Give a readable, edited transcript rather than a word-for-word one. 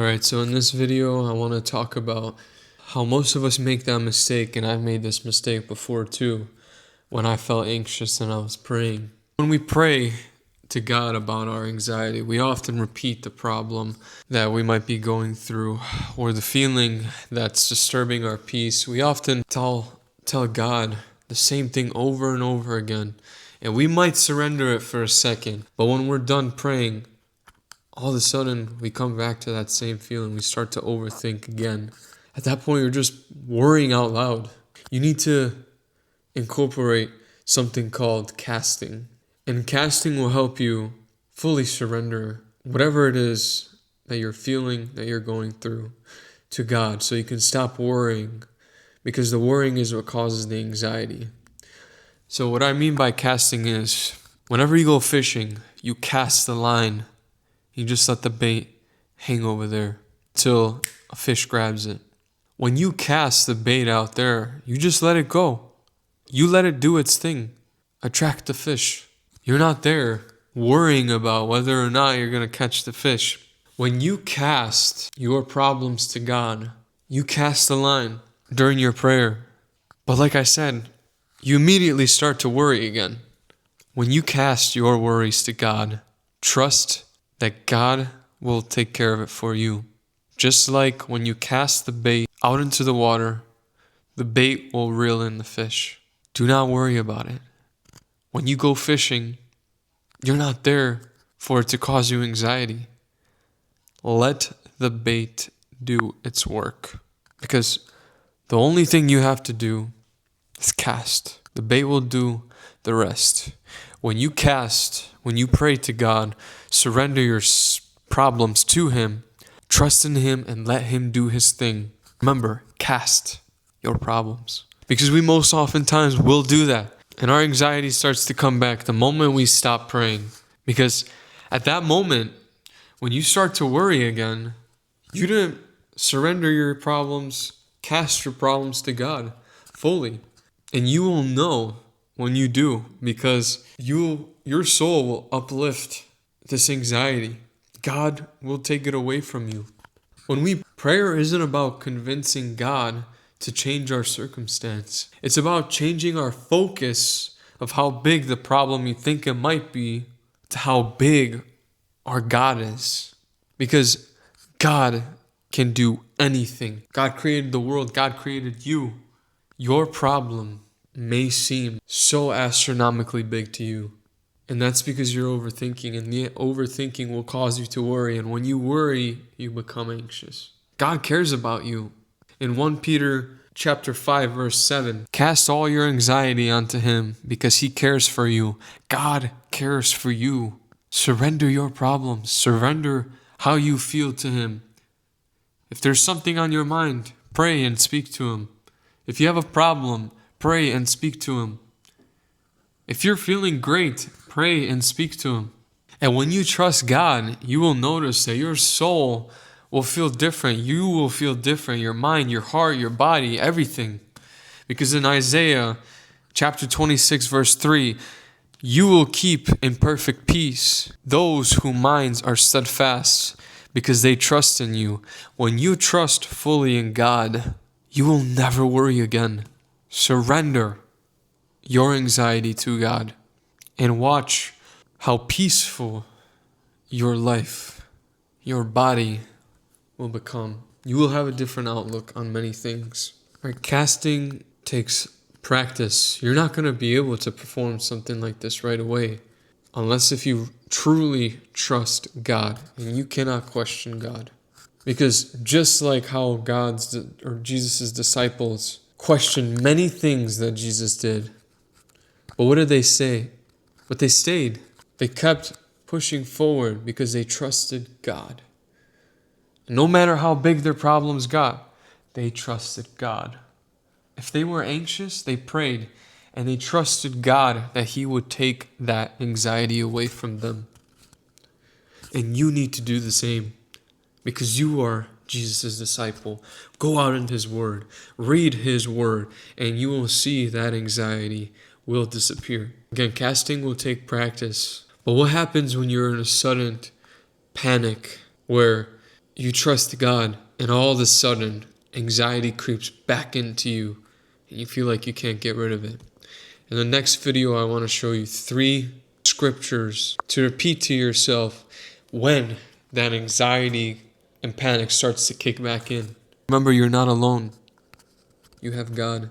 Alright, so in this video, I want to talk about how most of us make that mistake, and I've made this mistake before too, when I felt anxious and I was praying. When we pray to God about our anxiety, we often repeat the problem that we might be going through or the feeling that's disturbing our peace. We often tell God the same thing over and over again, and we might surrender it for a second, but when we're done praying, all of a sudden we come back to that same feeling. We start to overthink again. At that point, you're just worrying out loud. You need to incorporate something called casting. And casting will help you fully surrender whatever it is that you're feeling, that you're going through, to God, so you can stop worrying, because the worrying is what causes the anxiety. So what I mean by casting is, whenever you go fishing, you cast the line. You just let the bait hang over there till a fish grabs it. When you cast the bait out there, you just let it go. You let it do its thing. Attract the fish. You're not there worrying about whether or not you're going to catch the fish. When you cast your problems to God, you cast the line during your prayer. But like I said, you immediately start to worry again. When you cast your worries to God, trust that God will take care of it for you. Just like when you cast the bait out into the water, the bait will reel in the fish. Do not worry about it. When you go fishing, you're not there for it to cause you anxiety. Let the bait do its work, because the only thing you have to do is cast. The bait will do the rest. When you cast, when you pray to God, surrender your problems to Him, trust in Him, and let Him do His thing. Remember, cast your problems. Because we most oftentimes will do that. And our anxiety starts to come back the moment we stop praying. Because at that moment, when you start to worry again, you didn't surrender your problems, cast your problems to God fully. And you will know when you do, because your soul will uplift this anxiety. God will take it away from you. Prayer isn't about convincing God to change our circumstance. It's about changing our focus of how big the problem you think it might be to how big our God is. Because God can do anything. God created the world. God created you. Your problem may seem so astronomically big to you. And that's because you're overthinking, and the overthinking will cause you to worry. And when you worry, you become anxious. God cares about you. In 1 Peter chapter 5, verse 7, cast all your anxiety onto Him because He cares for you. God cares for you. Surrender your problems. Surrender how you feel to Him. If there's something on your mind, pray and speak to Him. If you have a problem, pray and speak to Him. If you're feeling great, pray and speak to Him. And when you trust God, you will notice that your soul will feel different. You will feel different. Your mind, your heart, your body, everything. Because in Isaiah chapter 26, verse 3, you will keep in perfect peace those whose minds are steadfast, because they trust in you. When you trust fully in God, you will never worry again. Surrender your anxiety to God and watch how peaceful your life, your body will become. You will have a different outlook on many things. Right? Casting takes practice. You're not going to be able to perform something like this right away unless if you truly trust God, and you cannot question God. Because just like how Jesus' disciples questioned many things that Jesus did, but what did they say? But they stayed. They kept pushing forward because they trusted God. No matter how big their problems got, they trusted God. If they were anxious, they prayed, and they trusted God that He would take that anxiety away from them. And you need to do the same, because you are Jesus' disciple. Go out in His Word, read His Word, and you will see that anxiety will disappear. Again, casting will take practice. But what happens when you're in a sudden panic where you trust God, and all of a sudden, anxiety creeps back into you, and you feel like you can't get rid of it. In the next video, I want to show you 3 scriptures to repeat to yourself when that anxiety and panic starts to kick back in. Remember, you're not alone. You have God.